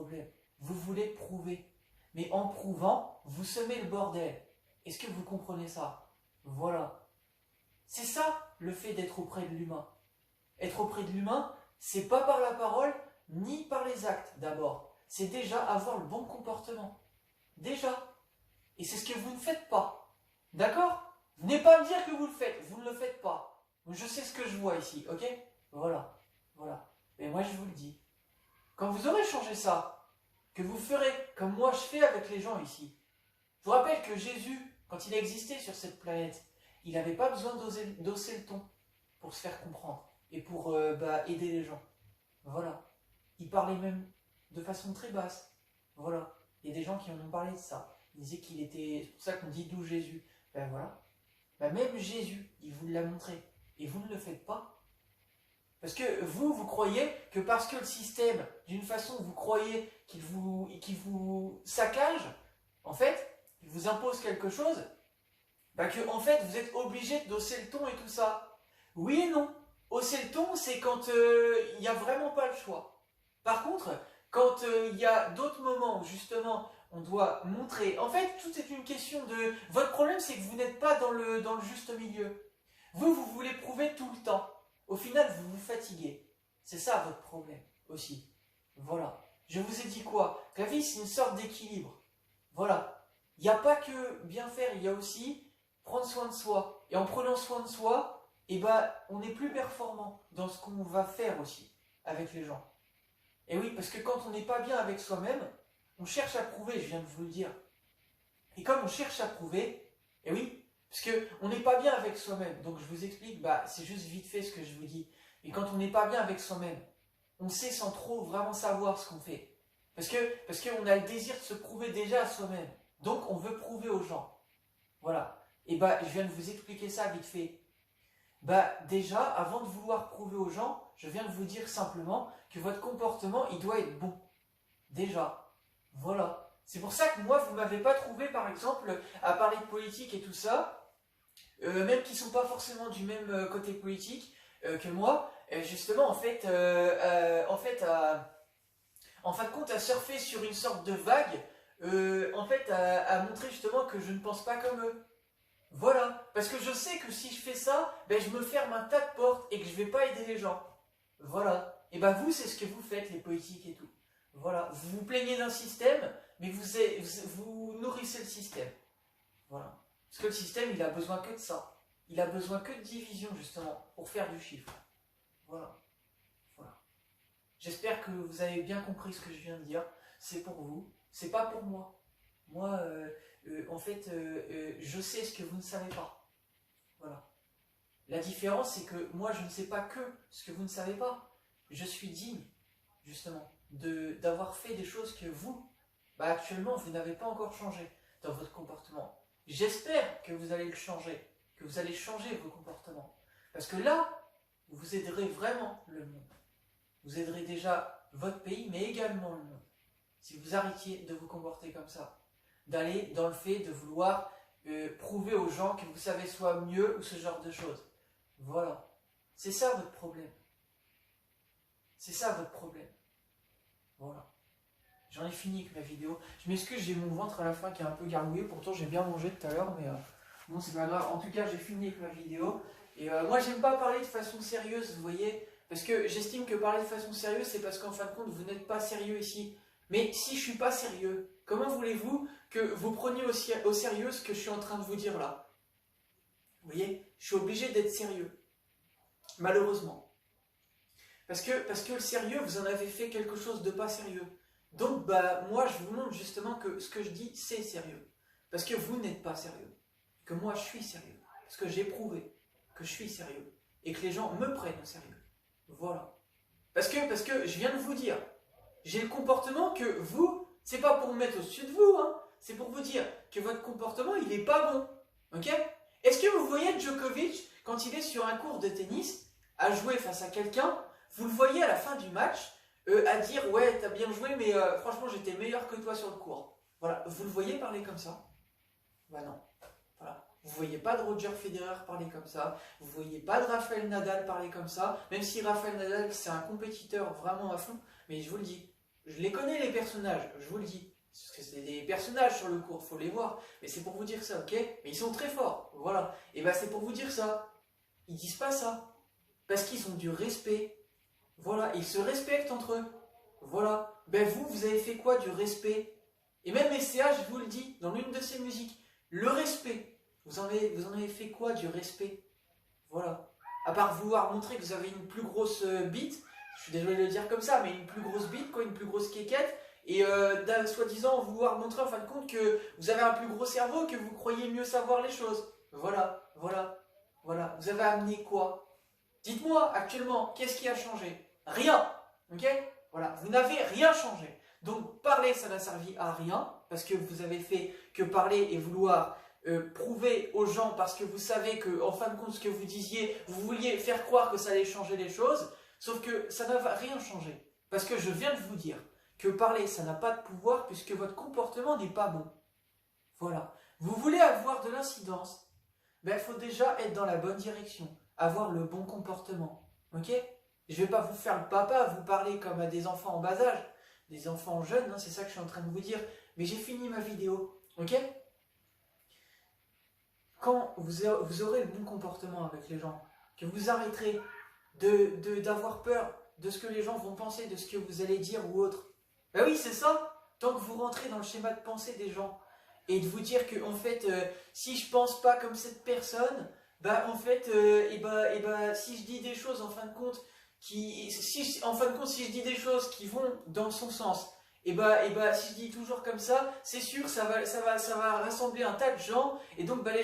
problème. Vous voulez prouver. Mais en prouvant, vous semez le bordel. Est-ce que vous comprenez ça? Voilà. C'est ça, le fait d'être auprès de l'humain. Être auprès de l'humain, c'est pas par la parole, ni par les actes, d'abord. C'est déjà avoir le bon comportement. Déjà. Et c'est ce que vous ne faites pas. D'accord? Venez pas me dire que vous le faites. Vous ne le faites pas. Je sais ce que je vois ici, ok? Voilà. Voilà. Mais moi, je vous le dis. Quand vous aurez changé ça, que vous ferez comme moi je fais avec les gens ici. Je vous rappelle que Jésus, quand il a existé sur cette planète, il n'avait pas besoin d'hausser le ton pour se faire comprendre et pour aider les gens. Voilà. Il parlait même de façon très basse. Voilà. Il y a des gens qui en ont parlé de ça. Ils disaient qu'il était... C'est pour ça qu'on dit d'où Jésus. Ben voilà. Ben même Jésus, il vous l'a montré. Et vous ne le faites pas. Parce que vous croyez que parce que le système, d'une façon, vous croyez qu'il vous saccage, en fait, il vous impose quelque chose, bah que en fait, vous êtes obligé d'hausser le ton et tout ça. Oui et non. Hausser le ton, c'est quand il n'y a vraiment pas le choix. Par contre, quand il y a d'autres moments où justement on doit montrer... En fait, tout est une question de... Votre problème, c'est que vous n'êtes pas dans le juste milieu. Vous voulez prouver tout le temps. Au final, vous vous fatiguez. C'est ça votre problème aussi. Voilà. Je vous ai dit quoi? Que la vie, c'est une sorte d'équilibre. Voilà. Il n'y a pas que bien faire, il y a aussi prendre soin de soi. Et en prenant soin de soi, on est plus performant dans ce qu'on va faire aussi avec les gens. Et oui, parce que quand on n'est pas bien avec soi-même, on cherche à prouver, je viens de vous le dire. Et comme on cherche à prouver, et oui, parce qu'on n'est pas bien avec soi-même. Donc je vous explique, c'est juste vite fait ce que je vous dis. Et quand on n'est pas bien avec soi-même, on sait sans trop vraiment savoir ce qu'on fait. Parce qu'on a le désir de se prouver déjà à soi-même. Donc on veut prouver aux gens. Voilà. Et je viens de vous expliquer ça vite fait. Déjà, avant de vouloir prouver aux gens, je viens de vous dire simplement que votre comportement, il doit être bon. Déjà. Voilà. C'est pour ça que moi, vous ne m'avez pas trouvé, par exemple, à parler de politique et tout ça, même qui ne sont pas forcément du même côté politique que moi, justement, en fin de compte, à surfer sur une sorte de vague, à montrer justement que je ne pense pas comme eux. Voilà. Parce que je sais que si je fais ça, je me ferme un tas de portes et que je ne vais pas aider les gens. Voilà. Et vous, c'est ce que vous faites, les politiques et tout. Voilà. Vous vous plaignez d'un système, mais vous nourrissez le système. Voilà. Parce que le système, il a besoin que de ça. Il a besoin que de division, justement, pour faire du chiffre. Voilà. Voilà. J'espère que vous avez bien compris ce que je viens de dire. C'est pour vous. C'est pas pour moi. Moi, je sais ce que vous ne savez pas. Voilà. La différence, c'est que moi, je ne sais pas que ce que vous ne savez pas. Je suis digne, justement, d'avoir fait des choses que vous, actuellement, vous n'avez pas encore changé dans votre comportement. J'espère que vous allez le changer, que vous allez changer vos comportements. Parce que là, vous aiderez vraiment le monde. Vous aiderez déjà votre pays, mais également le monde. Si vous arrêtiez de vous comporter comme ça. D'aller dans le fait de vouloir prouver aux gens que vous savez soit mieux ou ce genre de choses. Voilà. C'est ça votre problème. C'est ça votre problème. Voilà. J'en ai fini avec ma vidéo. Je m'excuse, j'ai mon ventre à la fin qui est un peu gargouillé. Pourtant, j'ai bien mangé tout à l'heure, mais bon, c'est pas grave. En tout cas, j'ai fini avec ma vidéo. Et moi, j'aime pas parler de façon sérieuse, vous voyez. Parce que j'estime que parler de façon sérieuse, c'est parce qu'en fin de compte, vous n'êtes pas sérieux ici. Mais si je suis pas sérieux, comment voulez-vous que vous preniez au sérieux ce que je suis en train de vous dire là? Vous voyez, je suis obligé d'être sérieux. Malheureusement. Parce que le sérieux, vous en avez fait quelque chose de pas sérieux. Donc, moi, je vous montre justement que ce que je dis, c'est sérieux. Parce que vous n'êtes pas sérieux. Que moi, je suis sérieux. Parce que j'ai prouvé que je suis sérieux. Et que les gens me prennent au sérieux. Voilà. Parce que je viens de vous dire, j'ai le comportement que vous, c'est pas pour me mettre au-dessus de vous, hein. C'est pour vous dire que votre comportement, il est pas bon. Ok? Est-ce que vous voyez Djokovic, quand il est sur un court de tennis, à jouer face à quelqu'un, vous le voyez à la fin du match, à dire ouais t'as bien joué mais franchement j'étais meilleur que toi sur le court. Voilà, vous le voyez parler comme ça? Non. Voilà. Vous voyez pas de Roger Federer parler comme ça, vous voyez pas de Rafael Nadal parler comme ça, même si Rafael Nadal c'est un compétiteur vraiment à fond, mais je vous le dis, je les connais les personnages, je vous le dis. Parce que c'est des personnages sur le cours, faut les voir. Mais c'est pour vous dire ça, ok? Mais ils sont très forts, voilà. Et ben c'est pour vous dire ça. Ils disent pas ça. Parce qu'ils ont du respect. Voilà, ils se respectent entre eux. Voilà. Ben vous avez fait quoi du respect? Et même SCH, je vous le dis, dans l'une de ses musiques, le respect. Vous en avez fait quoi du respect? Voilà. À part vouloir montrer que vous avez une plus grosse bite, je suis désolé de le dire comme ça, mais une plus grosse bite, quoi, une plus grosse quéquette, et soi-disant vouloir montrer en fin de compte que vous avez un plus gros cerveau, que vous croyez mieux savoir les choses. Voilà, voilà, voilà. Vous avez amené quoi? Dites-moi, actuellement, qu'est-ce qui a changé? Rien, ok? Voilà, vous n'avez rien changé. Donc, parler, ça n'a servi à rien, parce que vous avez fait que parler et vouloir prouver aux gens, parce que vous savez que, en fin de compte, ce que vous disiez, vous vouliez faire croire que ça allait changer les choses, sauf que ça n'a rien changé. Parce que je viens de vous dire que parler, ça n'a pas de pouvoir, puisque votre comportement n'est pas bon. Voilà. Vous voulez avoir de l'incidence, ben, il faut déjà être dans la bonne direction, avoir le bon comportement. Ok? Je ne vais pas vous faire le papa, vous parler comme à des enfants en bas âge, des enfants jeunes, hein, c'est ça que je suis en train de vous dire. Mais j'ai fini ma vidéo. Ok? Quand vous aurez le bon comportement avec les gens, que vous arrêterez d'avoir peur de ce que les gens vont penser, de ce que vous allez dire ou autre. Ben oui, c'est ça. Tant que vous rentrez dans le schéma de pensée des gens, et de vous dire que en fait, si je pense pas comme cette personne, bah en fait, si je dis des choses en fin de compte si je dis des choses qui vont dans son sens, si je dis toujours comme ça, c'est sûr ça va rassembler un tas de gens, et donc bah, les